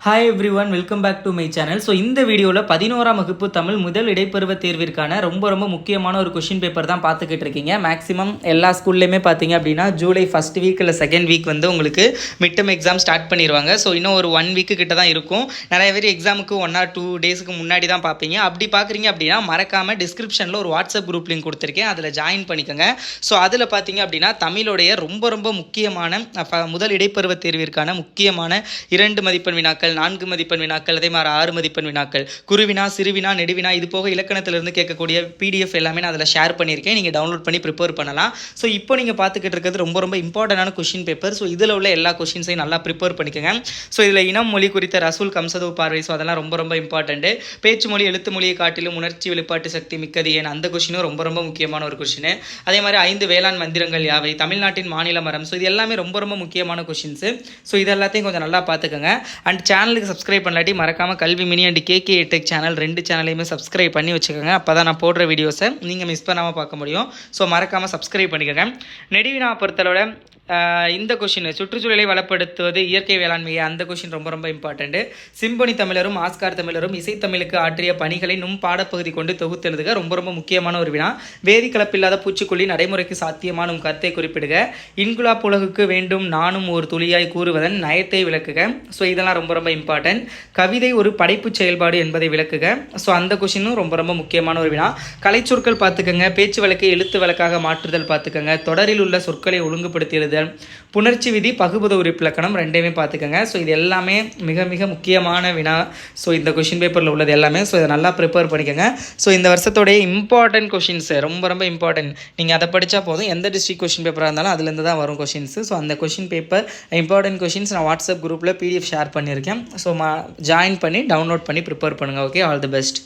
Hi everyone, welcome back to my channel. So இந்த வீடியோவில் 11ஆம் வகுப்பு தமிழ் முதல் இடைப்பருவ தேர்விற்கான ரொம்ப முக்கியமான ஒரு கொஷின் பேப்பர் தான் பார்த்துக்கிட்டு இருக்கீங்க. மேக்ஸிமம் எல்லா ஸ்கூல்லையுமே பார்த்தீங்க அப்படின்னா ஜூலை ஃபஸ்ட் வீக் இல்லை செகண்ட் வீக் வந்து உங்களுக்கு மிட் டேர்ம் எக்ஸாம் ஸ்டார்ட் பண்ணிடுவாங்க. ஸோ இன்னும் ஒரு 1 வீக்கு கிட்ட தான் இருக்கும். நிறைய பேர் எக்ஸாமுக்கு 1 or 2 டேஸுக்கு முன்னாடி தான் பார்ப்பீங்க. அப்படி பார்க்குறீங்க அப்படின்னா மறக்காமல் டிஸ்கிரிப்ஷனில் ஒரு வாட்ஸ்அப் குரூப் லிங்க் கொடுத்துருக்கேன், அதில் ஜாயின் பண்ணிக்கோங்க. ஸோ அதில் பார்த்தீங்க அப்படின்னா தமிழுடைய ரொம்ப முக்கியமான முதல் இடைப்பருவ தேர்விற்கான முக்கியமான 2 மதிப்பெண் வினாக்கள், 4 மதிப்பெண் வினாக்கள், அதே மாதிரி 6 மதிப்பெண் வினாக்கள், குருவினா, சிறுவினா, நெடுவினா, இது போக இலக்கணத்திலிருந்து கேட்கக்கூடிய பிடிஎஃப் எல்லாமே நான் அதில் ஷேர் பண்ணியிருக்கேன். நீங்கள் டவுன்லோட் பண்ணி ப்ரிப்பேர் பண்ணலாம். ஸோ இப்போ நீங்கள் பார்த்துக்கிட்டு இருக்கிறது ரொம்ப இம்பார்ட்டண்டான கொஷின் பேப்பர். ஸோ இதில் உள்ள எல்லா கொஷின்ஸையும் நல்லா ப்ரிப்பேர் பண்ணிக்கோங்க. ஸோ இதில் இனம், மொழி குறித்த ரசூல், கம்சதவு பார்வை, ஸோ அதெல்லாம் ரொம்ப இம்பார்ட்டன்ட்டு. பேச்சு மொழி எழுத்து மொழியை காட்டிலும் உணர்ச்சி வெளிப்பாட்டு சக்தி மிக்கது ஏன், அந்த கொஷினும் ரொம்ப முக்கியமான ஒரு கொஷின். அதே மாதிரி 5 வேளாண் மந்திரங்கள் யாவை, தமிழ்நாட்டின் மாநில மரம், ஸோ இது எல்லாமே ரொம்ப முக்கியமான கொஷின்ஸு. ஸோ இது எல்லாத்தையும் கொஞ்சம் நல்லா பார்த்துக்கோங்க. அண்ட் சேனலுக்கு சப்ஸ்கிரைப் பண்ணலாட்டி மறக்காமல் Kalvi mini and KK tech channel 2 சேனலையுமே சப்ஸ்கிரைப் பண்ணி வச்சுக்கோங்க. அப்போ தான் நான் போடுற வீடியோஸை நீங்கள் மிஸ் பண்ணாமல் பார்க்க முடியும். ஸோ மறக்காமல் சப்ஸ்கிரைப் பண்ணிக்கோங்க. நெடுவினா பொறுத்தளவோட இந்த கொஷின், சுற்றுச்சூழலை வளப்படுத்துவது இயற்கை வேளாண்மையை, அந்த கொஷின் ரொம்ப இம்பார்ட்டன்ட்டு. சிம்பொனி தமிழரும் ஆஸ்கார் தமிழரும் இசைத்தமிழுக்கு ஆற்றிய பணிகளை நும் பாடப்பகுதி கொண்டு தொகுத்தெழுதுக, ரொம்ப முக்கியமான ஒரு வினா. வேதி கலப்பில்லாத பூச்சிக்கொல்லி நடைமுறைக்கு சாத்தியமான கருத்தை குறிப்பிடுக. இன்குலாப் உலகுக்கு வேண்டும் நானும் ஒரு துளியாய் கூறுவதன் நயத்தை விளக்குக. ஸோ இதெல்லாம் ரொம்ப இம்பார்ட்டன்ட். கவிதை ஒரு படைப்பு செயல்பாடு என்பதை விளக்குக. ஸோ அந்த கொஷினும் ரொம்ப முக்கியமான ஒரு வினா. கலைச்சொற்கள் பார்த்துக்கங்க. பேச்சு வழக்கை எழுத்து வழக்காக மாற்றுதல் பார்த்துக்கங்க. தொடரில் உள்ள சொற்களை ஒழுங்குபடுத்தி எழுதுதல், புணர்ச்சி விதி, பகுபத உறுப்பிலக்கணம் 2மே பார்த்துக்கங்க. ஸோ இது எல்லாமே மிக முக்கியமான வினா. ஸோ இந்த கொஷின் பேப்பரில் உள்ளது எல்லாமே. ஸோ இதை நல்லா ப்ரிப்பேர் பண்ணிக்கோங்க. ஸோ இந்த வருஷத்தோடைய இம்பார்ட்டன்ட் கொஷின்ஸ் ரொம்ப இம்பார்ட்டன்ட். நீங்கள் அதை படித்தா போதும். எந்த டிஸ்ட்ரிக்ட் கொஷின் பேப்பராக இருந்தாலும் அதுலேருந்து தான் வரும் கொஷின்ஸ். ஸோ அந்த கொஷின் பேப்பர் இம்பார்ட்டன்ட் கொஷின்ஸ் நான் வாட்ஸ்அப் குரூப்பில் பிடிஎஃப் ஷேர் பண்ணியிருக்கேன். ஸோ ஜாயின் பண்ணி டவுன்லோட் பண்ணி ப்ரிப்பேர் பண்ணுங்கள். Okay, all the best.